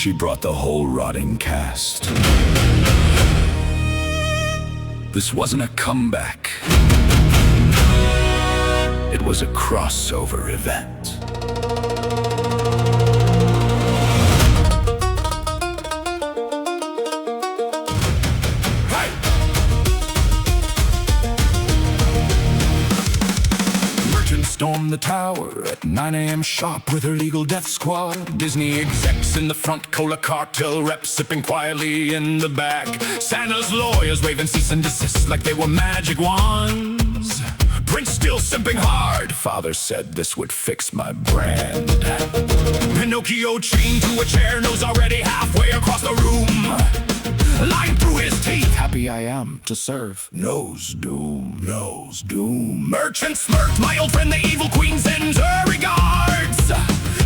She brought the whole rotting cast. This wasn't a comeback. It was a crossover event. Stormed the tower at 9 a.m. sharp with her legal death squad. Disney execs in the front, cola cartel reps sipping quietly in the back. Santa's lawyers waving cease and desist like they were magic wands. Prince still simping hard. Father said this would fix my brand. Pinocchio chained to a chair, nose already halfway across the room. Lying through his teeth. Happy I am to serve. Knows doom, knows doom. Merchant smirked. My old friend, the evil queen, sends her regards.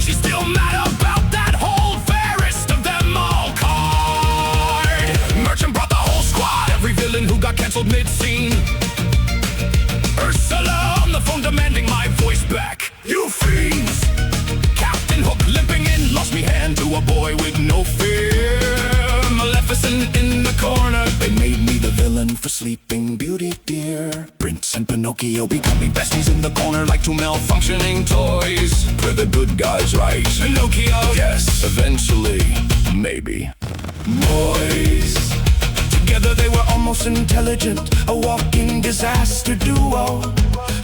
She's still mad about that whole fairest of them all card. Merchant brought the whole squad. Every villain who got canceled mid-scene. Ursula on the phone demanding my voice back. You fiends! Captain Hook limping in, lost me hand to a boy with no fear. Maleficent in the corner, they made me the villain for Sleeping Beauty, dear. Prince and Pinocchio becoming besties in the corner like two malfunctioning toys. We're the good guys, right? Pinocchio, yes, eventually, maybe. Boys, together they were almost intelligent, a walking disaster duo.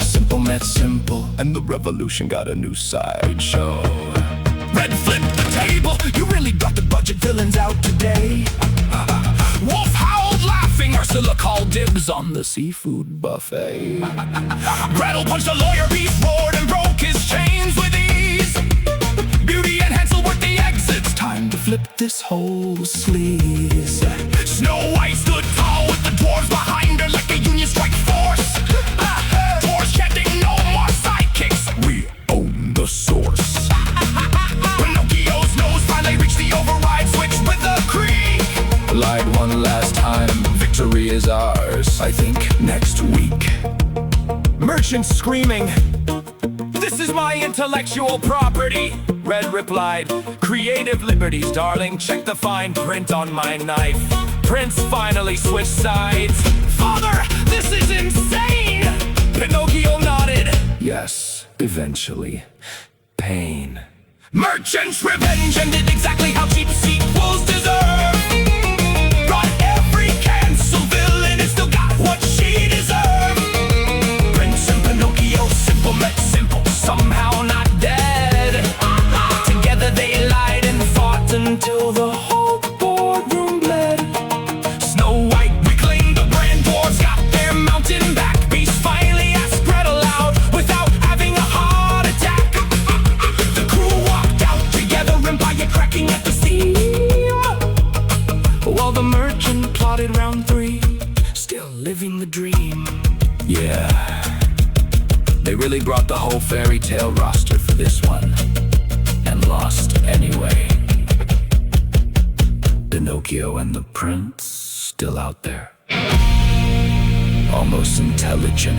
Simple met simple, and the revolution got a new sideshow. Red flipped the table, you really brought the budget villains out today. Wolf howled laughing, Ursula called dibs on the seafood buffet. Gretel punched a lawyer, beast roared and broke his chains with ease. Beauty and Hansel worked the exits, time to flip this whole sleaze. Snow White stood tall with the dwarves behind her like a Union strike force. Dwarves chanting no more sidekicks, we own the source. Pinocchio's nose finally reached the override switch with the creak. Lied one last time, victory is ours, I think next week. Merchant screaming, this is my intellectual property. Red replied, creative liberties, darling, check the fine print on my knife. Prince finally switched sides. Father, this is insane! Pinocchio nodded. Yes, eventually. Pain. Merchant's revenge ended exactly how cheap sequels deserve. Brought every cancel villain and still got what she deserved. Prince and Pinocchio, simple met simple, somehow not dead. Together they lied and fought until the whole boardroom bled. Snow White reclaimed the brand, dwarves got their mountain back. Beast finally asked Gretel out without having a heart attack. The crew walked out together, empire cracking at the seam. While the merchant plotted round 3, still living the dream. Yeah, they really brought the whole fairy tale roster for this one. And lost anyway. Pinocchio and the prince still out there. Almost intelligent.